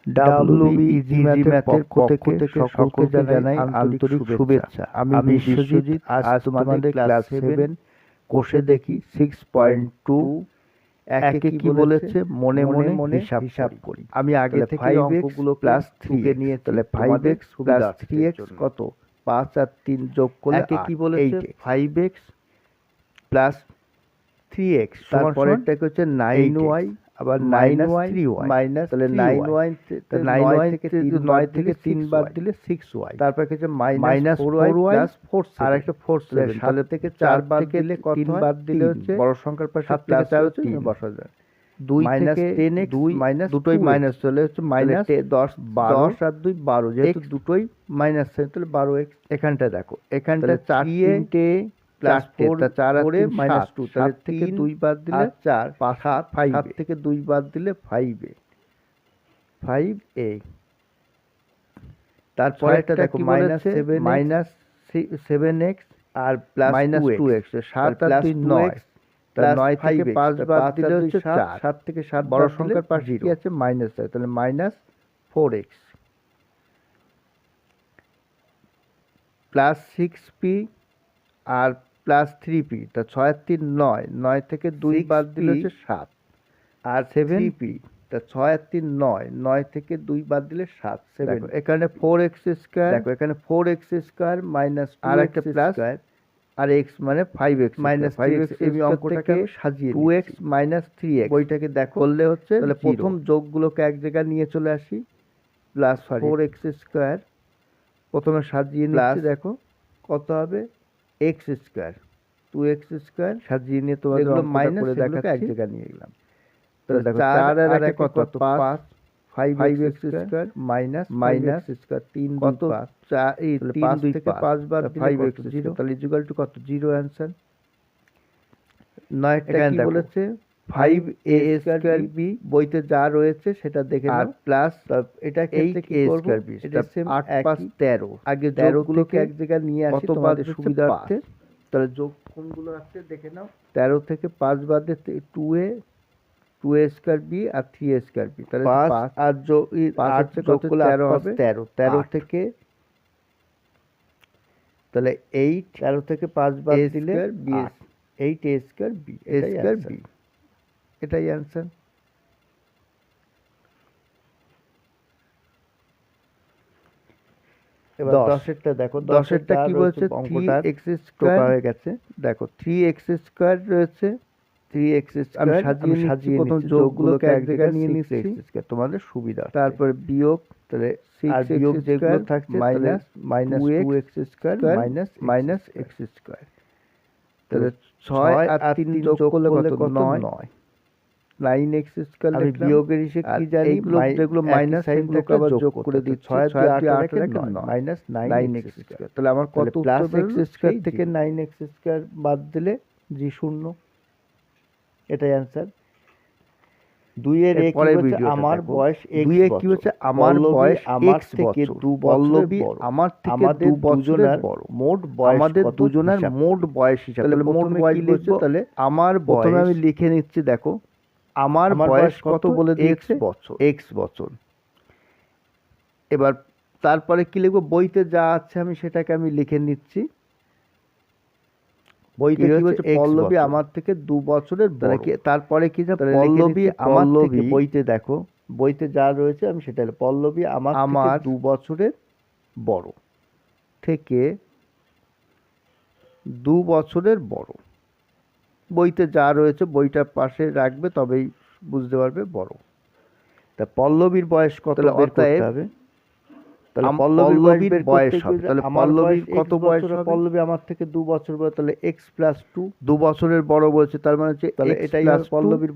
WB easy ম্যাথের পক্ষ থেকে সকলকে জানাই আন্তরিক শুভেচ্ছা। আমি বিশ্বজিৎ। আজ তোমাদের ক্লাস 7 কোষে দেখি 6.2 একে কি বলেছে মনে মনে হিসাব করি। আমি আগে থেকে অঙ্কগুলো প্লাস 3 কে নিয়ে, তাহলে 5x প্লাস 3x কত, 5 আর 3 যোগ করলে একে কি বলেছে 5x প্লাস 3x, তারপরেরটা হচ্ছে 9y, আবার 9y 3y মাইনাস, তাহলে 9y 9 থেকে 3 বাদ দিলে 6y, তারপর হচ্ছে মাইনাস 4y প্লাস 4 আর একটা 4 7 থেকে 4 বাদ দিলে কত, 3 বাদ দিলে হচ্ছে বড় সংখ্যার পাশে প্লাস 4 হচ্ছে বসা যায়। 2 মাইনাস 10x, 2 মাইনাস দুটোই মাইনাস চলে হচ্ছে মাইনাস 10 10 আর 2 12, যেহেতু দুটোই মাইনাস তাহলে 12x। এখানটা দেখো, এখানটা 4 প্লাস 4 4 আর 3 মাইনাস 2, তাহলে থেকে 2 বাদ দিলে 4 7 5 থেকে 2 বাদ দিলে 5a 5a। তারপরে এটা দেখো মাইনাস 7x আর প্লাস 2x 7 আর 2 9, তাহলে 9 থেকে 5 বাদ দিলে হচ্ছে 4, 7 থেকে 7 বড় সংখ্যার পাশে কি আছে মাইনাস, তাহলে মাইনাস 4x প্লাস 6p আর প্লাস 3p, তা 6 আর 3 9, 9 থেকে 2 বাদ দিলে হচ্ছে 7 আর 7p, তা 6 আর 3 9, 9 থেকে 2 বাদ দিলে 7 7। এখানে 4x স্কয়ার, দেখো এখানে 4x স্কয়ার মাইনাস আর একটা প্লাস আর x মানে 5x মাইনাস 5x। এই অঙ্কটাকে সাজিয়ে 2x মাইনাস 3x বইটাকে দেখো করলে হচ্ছে, তাহলে প্রথম যোগগুলোকে এক জায়গায় নিয়ে চলে আসি, প্লাস 4x স্কয়ার প্রথমে সাজিয়ে নিচ্ছি, দেখো কত হবে x স্কয়ার 2x স্কয়ার সাজিয়ে নিয়ে তোমাদের মাইনাস করে দেখাচ্ছি, এক জায়গায় নিয়ে গেলাম। তাহলে দেখো 4 আর 1 কত 5 5x square minus minus square 3 কত 4 এই 3 থেকে 5 বাদ দিলে 5x 0, তাহলে ইকুয়াল টু কত 0 आंसर। 9 টা কি বলেছে 5a স্কয়ার b, বইতে যা রয়েছে সেটা দেখে নাও, প্লাস এটা ক্ষেত্রে কি করব, এটা সেম 8 5 13, আগে যোগগুলোকে এক জায়গায় নিয়ে আসি তোমাদের সুবিধার্থে। তাহলে যোগ কোনগুলো আছে দেখে নাও, 13 থেকে 5 বাদ দিলে 2a স্কয়ার b আর 3a স্কয়ার b, তাহলে 5 আর 8 যোগ করলে 13 হবে 13 থেকে, তাহলে 8 13 থেকে 5 বাদ দিলে 8a square b square b, এটাই आंसर। এবার 10 এরটা দেখো, 10 এরটা কি বলছে 3x স্কয়ার হয়ে গেছে, দেখো 3x স্কয়ার রয়েছে, 3x স্কয়ার আমি সাজিয়ে প্রথম যোগগুলোকে এক জায়গায় নিয়ে নিচ্ছি তোমাদের সুবিধা। তারপর বিয়োগ, তাহলে 6 আর বিয়োগ যেগুলো থাকছে minus minus 2x square minus minus x square, তাহলে 6 আর 3 যোগ করলে কত 9 9x স্কয়ার। আমি বিয়োগের হিসেবে কি জানি, যেগুলো মাইনাস সাইনগুলোকে আবার যোগ করে দিই, 6 6 8 9 মাইনাস 9x স্কয়ার, তাহলে আমার কত প্লাস x স্কয়ার থেকে 9x স্কয়ার বাদ দিলে জি 0, এটাই आंसर। 2 এর এক কি হচ্ছে আমার বয়স x, 2 এ কি হচ্ছে আমার বয়স আমার থেকে 2 বছর বড়, আমার থেকে 2 বছরের বড়, মোট বয়স আমাদের দুজনের মোট বয়স হিসাবে, তাহলে মোট বয়স লিখব, তাহলে আমার প্রথমে আমি লিখে নিচ্ছি, দেখো আমার বয়স কত বলে দিয়েছে x বছর। এবার তারপরে কি লিখব, বইতে যা আছে আমি সেটাকে আমি লিখে নিচ্ছি, বইতে কি হচ্ছে পল্লবী আমার থেকে 2 বছরের বড়, তারপরে কি যে পল্লবী আমার থেকে, বইতে দেখো বইতে যা রয়েছে আমি সেটা, পল্লবী আমার থেকে 2 বছরের বড়, থেকে 2 বছরের বড়, বইতে যা রয়েছে বইটার পাশে রাখবে তবেই বুঝতে পারবে বড়। তা পল্লবীর বয়স কত বের করতে হবে, তাহলে পল্লবীর বয়স হবে, তাহলে পল্লবীর কত বয়স হবে, পল্লবী আমার থেকে 2 বছর বড়, তাহলে x প্লাস 2, 2 বছরের বড় বলছে, তার মানে হচ্ছে তাহলে এটাই হবে পল্লবীর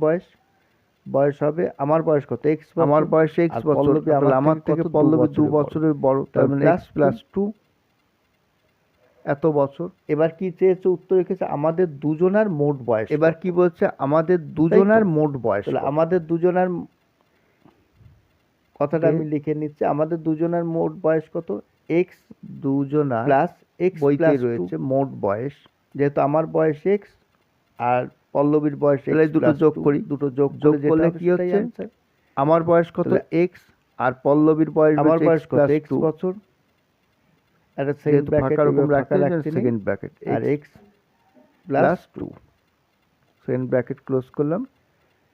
বয়স হবে। আমার বয়স কত x, আমার বয়স x বছর, তাহলে আমার থেকে পল্লবী 2 বছরের বড়, তার মানে x প্লাস 2 এত বছর। এবার কি চেয়েছে, উত্তর রেখেছে আমাদের দুজনার মোট বয়স। এবার কি বলছে আমাদের দুজনার মোট বয়স, তাহলে আমাদের দুজনার কথাটা আমি লিখে নিচ্ছি, আমাদের দুজনের মোট বয়স কত x, দুজনা প্লাস x বইতে রয়েছে মোট বয়স, যেহেতু আমার বয়স x আর পল্লবীর বয়স, তাহলে দুটো যোগ করি, দুটো যোগ করলে কি হচ্ছে আমার বয়স কত x আর পল্লবীর বয়স আমার বয়স কত x বছর, একটা সেকেন্ড ব্র্যাকেট এরকম রাখা লাগছে সেকেন্ড ব্র্যাকেট আর x plus 2 second bracket close করলাম।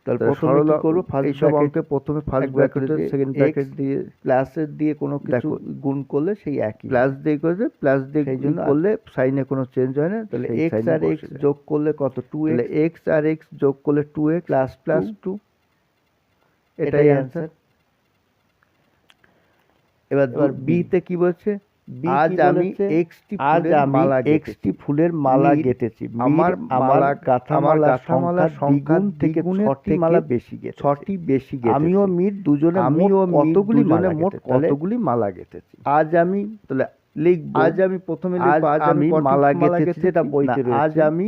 তাহলে প্রথমে কি করব, ফার্স্ট ব্র্যাকেটে প্রথমে ফার্স্ট ব্র্যাকেটে সেকেন্ড ব্র্যাকেট দিয়ে প্লাসের দিয়ে কোনো কিছু গুণ করলে সেই একই প্লাস দিয়ে করে প্লাস দিয়ে সেই জন্য করলে সাইনে কোনো চেঞ্জ হয় না। তাহলে x আর x যোগ করলে কত 2x, তাহলে x আর x যোগ করলে 2x প্লাস প্লাস 2, এটাই অ্যানসার। এবার বি তে কি বলছে, আজ আমি এক্সটি ফুলের মালা গেঁথেছি। আমার মালা গাঁথা মালা সংখ্যা থেকে 6টি মালা বেশি গেছে, 6টি বেশি গেছে। আমিও মির দুজনে কতগুলি মালা গেঁথেছি। আজ আমি তাহলে লিখব, আজ আমি প্রথমে লিখব আজ আমি মালা গেঁথেছি, যেটা বইতে রয়েছে। আজ আমি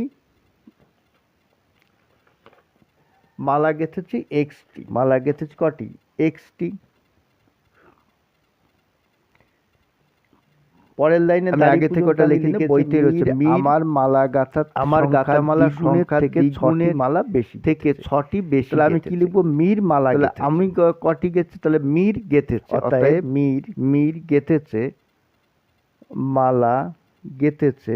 মালা গেঁথেছি এক্সটি, মালা গেঁথেছি কটি এক্সটি। পরের লাইনে আমি আগে থেকে ওটা লিখে নিই, বইতে রয়েছে আমার মালা গাঁথা মালা সংখ্যা থেকে 6টি মালা বেশি, থেকে 6টি বেশি। তাহলে আমি কি লিখব, মীর মালা। তাহলে আমি কটি গেছে, তাহলে মীর গেঁথেছে, অতএব মীর গেঁথেছে মালা গেঁথেছে।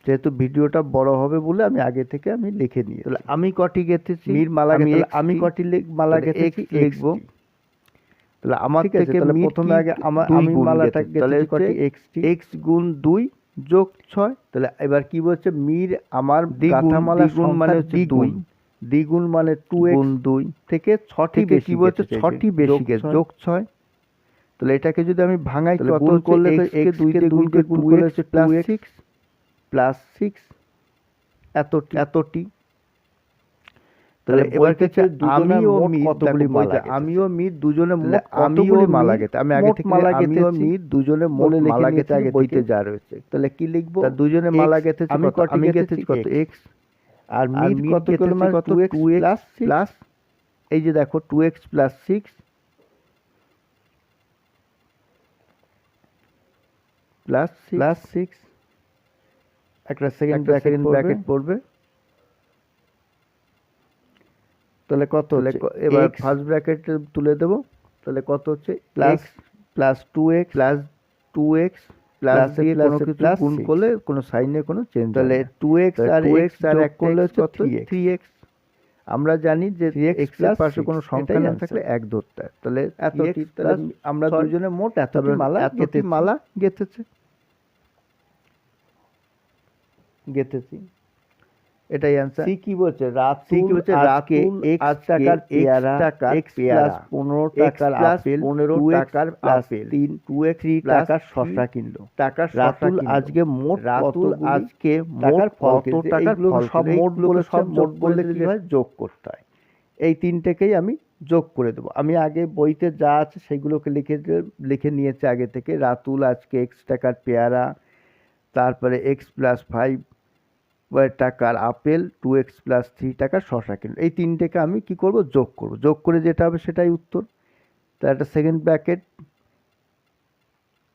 যেহেতু ভিডিওটা বড় হবে বলে আমি আগে থেকে আমি লিখে নিই। তাহলে আমি কটি গেঁথেছি, মীর মালা গেঁথেছি, আমি কটি মালা গেঁথেছি লিখব। তাহলে আমার থেকে প্রথমে আগে আমি মালাটা গেঁথেছি কটি x গুণ 2 যোগ 6। তাহলে এবার কি বলছে, মীর আমার গাঁথা মালা গুণ মানে হচ্ছে 2, দ্বিগুণ মানে 2x গুণ 2 থেকে 6টি বেশি, কি বলছে 6টি বেশি গেছে যোগ 6। তাহলে এটাকে যদি আমি ভাঙাই কত করলে x কে 2 তে গুণ করলে হচ্ছে প্লাস 6 এতটি। তাহলে এবার হচ্ছে আমিও মির কতগুলি মালা, আমিও মির দুজনে মোট কতগুলি মালা গেঁথে। আমি আগে থেকে আমিও মির দুজনে মোট মালা গেঁথে আগে বইতে যা রয়েছে। তাহলে কি লিখব, দুজনে মালা গেঁথেছি, আমি গেঁথেছি কত x, আর মির কত গেঁথেছি কত 2x প্লাস এই যে দেখো 2x প্লাস 6 প্লাস 6 একটা সেকেন্ড ব্র্যাকেট পড়বে। তাহলে কত, এবার ফার্স্ট ব্র্যাকেট তুলে দেব। তাহলে কত হচ্ছে প্লাস 2x প্লাস দিয়ে কোনো কিছু গুণ করলে কোনো সাইনে কোনো চেঞ্জ, তাহলে 2x আর x আর এক করলে হচ্ছে 3x। আমরা জানি যে x এর পাশে কোনো সংখ্যা না থাকলে এক ধরতে হয়। তাহলে এতটি, আমরা দুজনে মোট এতটি মালা গেঁথেছি। এটাই অ্যানসার। সি কি বলছে, রাতুল আজকে x টাকার পেয়ারা, x প্লাস 15 টাকার আপেল, 15 টাকার আপেল, 2x টাকার শসা কিনলো। রাতুল আজকে মোট কত টাকার ফল, সব মোট বলে সব মোট বললে কি হয়, যোগ করতে হয়। এই তিনটেকেই আমি যোগ করে দেবো। আমি আগে বইতে যা আছে সেগুলোকে লিখে নিয়েছি আগে থেকে। রাতুল আজকে x টাকার পেয়ারা, তারপরে x প্লাস 5 টাকার আপেল, 2x প্লাস 3 টাকার শসা কিনলো। এই তিনটেকে আমি কি করব, যোগ করব। যোগ করে যেটা হবে সেটাই উত্তর। তো একটা সেকেন্ড ব্র্যাকেট,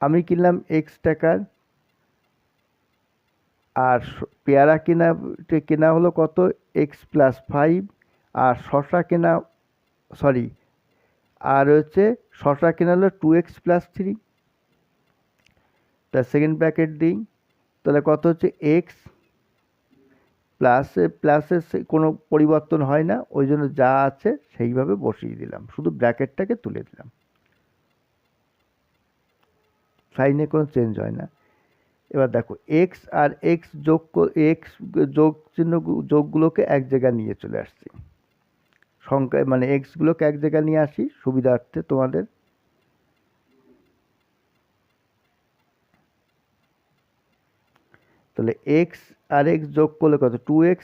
আমি কিনলাম x টাকার, আর পেয়ারা কেনা হলো কত x প্লাস 5, আর শসা কেনা আর হচ্ছে শসা কেনা হলো 2x প্লাস 3। তার সেকেন্ড ব্র্যাকেট দিই, তাহলে কত হচ্ছে x প্লাসে কোনো পরিবর্তন হয় না, ওই জন্য যা আছে সেইভাবে বসিয়ে দিলাম, শুধু ব্র্যাকেটটাকে তুলে দিলাম, সাইনে কোনো চেঞ্জ হয় না। এবার দেখো x আর x যোগ চিহ্ন যোগগুলোকে এক জায়গায় নিয়ে চলে আসছি, সংখ্যা মানে x গুলোকে এক জায়গায় নিয়ে আসি সুবিধার্থে তোমাদের। তাহলে x আর x যোগ করলে কত, 2x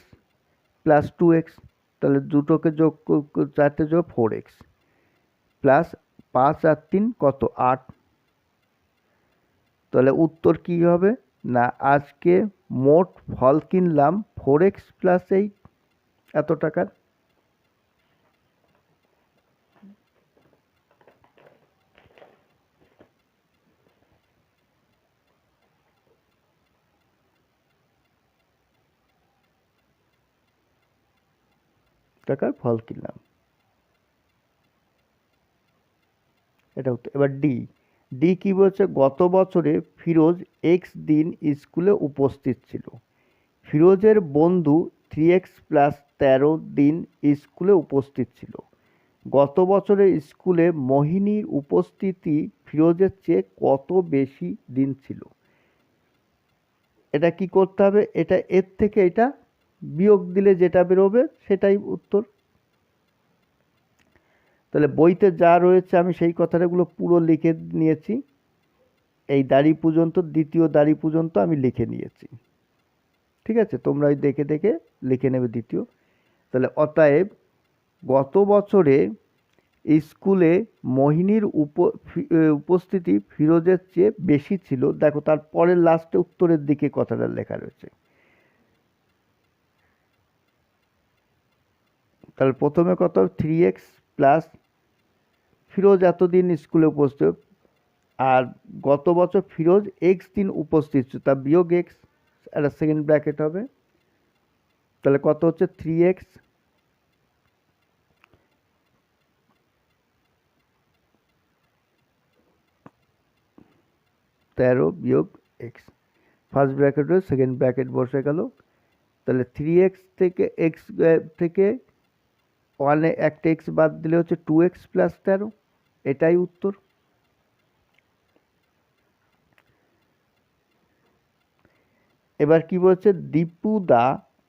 প্লাস 2x। তাহলে দুটোকে যোগ, চারটে যোগ 4x প্লাস 5 আর 3 কত 8। তাহলে উত্তর কি হবে না, আজকে মোট ফল কিনলাম 4x প্লাস 8 এত টাকার। টাকার ফল কিনলাম। এটা উত্তর। এবার ডি, ডি কি বলছে, গত বছরে ফিরোজ এক্স দিন স্কুলে উপস্থিত ছিল। ফিরোজের বন্ধু 3x+13 দিন স্কুলে উপস্থিত ছিল। গত বছরে স্কুলে মোহিনীর উপস্থিতি ফিরোজের চেয়ে কত বেশি দিন ছিল। এটা কি করতে হবে, এটা এর থেকে এটা বিয়োগ দিলে যেটা বেরোবে সেটাই উত্তর। তাহলে বইতে যা রয়েছে আমি সেই কথাগুলো পুরো লিখে নিয়েছি, এই দাড়ি পর্যন্ত, দ্বিতীয় দাড়ি পর্যন্ত আমি লিখে নিয়েছি। ঠিক আছে, তোমরা ওই দেখে দেখে লিখে নেবে দ্বিতীয়। তাহলে অতএব গত বছরে স্কুলে মোহিনীর উপস্থিতি ফিরোজের চেয়ে বেশি ছিল। দেখো তার পরের লাস্টে উত্তরের দিকে কথাটা লেখা রয়েছে। তাহলে প্রথমে কত, 3x প্লাস ফিরোজ এতদিন স্কুলে উপস্থিত, আর গত বছর ফিরোজ এক্স দিন উপস্থিত ছিল, তা বিয়োগ এক্স, একটা সেকেন্ড ব্র্যাকেট হবে। তাহলে কত হচ্ছে, 3x তেরো বিয়োগ এক্স, ফার্স্ট ব্র্যাকেট হয়ে সেকেন্ড ব্র্যাকেট বসে গেল। তাহলে 3x থেকে এক্স থেকে ওয়ানে একটা এক্স বাদ দিলে হচ্ছে 2x+13, এটাই উত্তর। এবার কি বলছে, দীপু দা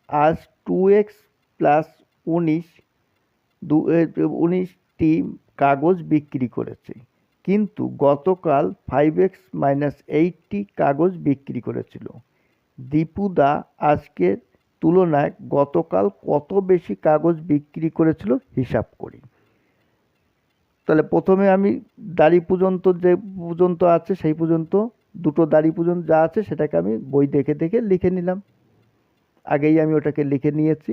আজ 2x+19টি কাগজ বিক্রি করেছে, কিন্তু গতকাল 5x-8টি কাগজ বিক্রি করেছিল। দীপু দা আজকের তুলনায় গতকাল কত বেশি কাগজ বিক্রি করেছিল হিসাব করি। তাহলে প্রথমে আমি দাড়ি পর্যন্ত যে পর্যন্ত আছে সেই পর্যন্ত, দুটো দাড়ি পর্যন্ত যা আছে সেটাকে আমি বই দেখে দেখে লিখে নিলাম, আগেই আমি ওটাকে লিখে নিয়েছি।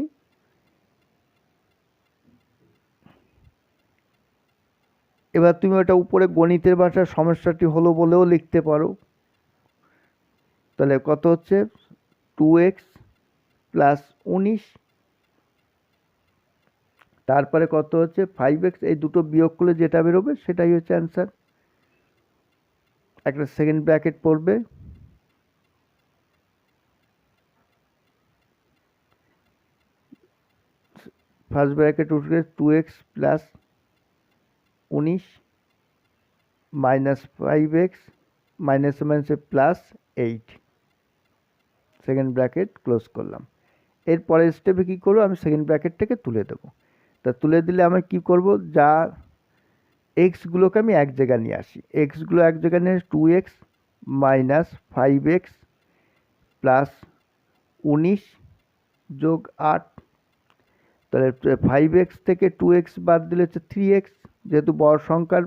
এবার তুমি ওটা উপরে গণিতের ভাষায় সমস্যাটি হলো বলেও লিখতে পারো। তাহলে কত হচ্ছে, 2x+19, তারপরে কত হচ্ছে 5x, এই দুটো বিয়োগ করলে যেটা বেরোবে সেটাই হচ্ছে অ্যান্সার। একটা সেকেন্ড ব্র্যাকেট পড়বে, ফার্স্ট ব্র্যাকেট উঠবে 2x+19 -5x -+8, second bracket close করলাম। এরপরের স্টেপে কী করবো, আমি সেকেন্ড ব্র্যাকেটটাকে তুলে দেবো। তা তুলে দিলে আমি কি করব, যা এক্সগুলোকে আমি এক জায়গায় নিয়ে আসি, এক্সগুলো এক জায়গায় নিয়ে 2x - 5x +19 যোগ 8, তাহলে 5x থেকে 2x বাদ দিলে হচ্ছে 3x, যেহেতু বড় সংখ্যার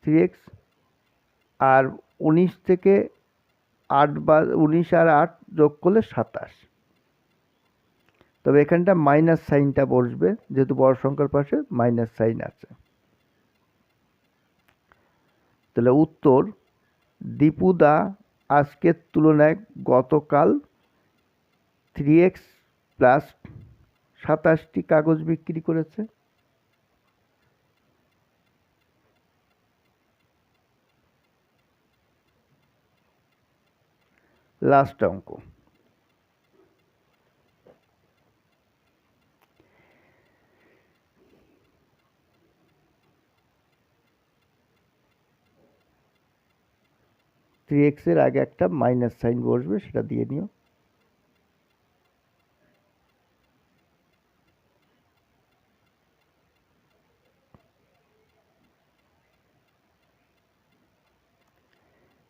3x, আর 19 থেকে 8 বা 19 আর 8 যোগ করলে 27। তবে এখানটা মাইনাস সাইনটা বসবে, যেহেতু বড় সংখ্যার পাশে মাইনাস সাইন আছে। তাহলে উত্তর, দীপুদা আজকের তুলনায় গতকাল 3x+27টি কাগজ বিক্রি করেছে। লাস্ট অঙ্ক, থ্রি এক্সের আগে একটা মাইনাস সাইন বসবে, সেটা দিয়ে নিও।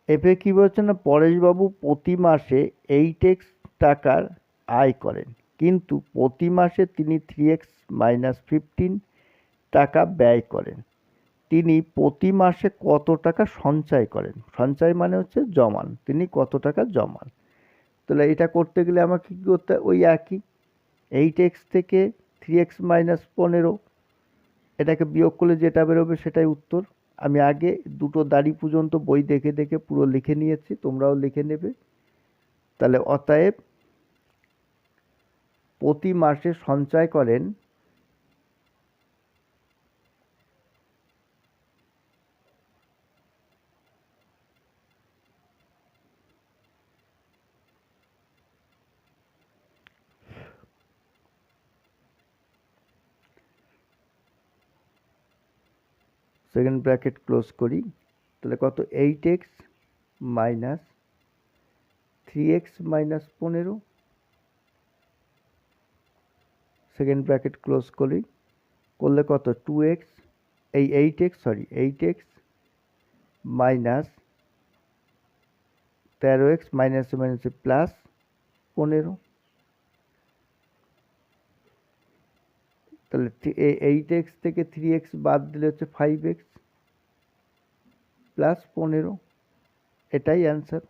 এফে কি বলছে না, পরেশবাবু প্রতি মাসে 8x টাকার আয় করেন, কিন্তু প্রতি মাসে তিনি 3x - 15 টাকা ব্যয় করেন। তিনি প্রতি মাসে কত টাকা সঞ্চয় করেন? সঞ্চয় মানে হচ্ছে জমান, তিনি কত টাকা জমান। তাহলে এটা করতে গেলে আমাকে কী করতে হয়, ওই একই 8x থেকে 3x - 15, এটাকে বিয়োগ করলে যেটা বেরোবে সেটাই উত্তর। আমি আগে দুটো দাড়ি পর্যন্ত বই দেখে দেখে পুরো লিখে নিয়েছি, তোমরাও লিখে নেবে। তাহলে অতএব প্রতি মাসে সঞ্চয় করেন সেকেন্ড ব্র্যাকেট ক্লোজ করি, তাহলে কত 8x minus 3x minus 15, second bracket close করি, করলে কত 2x এই 8x মাইনাস 13x মাইনাসে মাইনাসে প্লাস 15, তাহলে 8x থেকে 3x বাদ দিলে হচ্ছে 5x প্লাস 15, এটাই অ্যান্সার।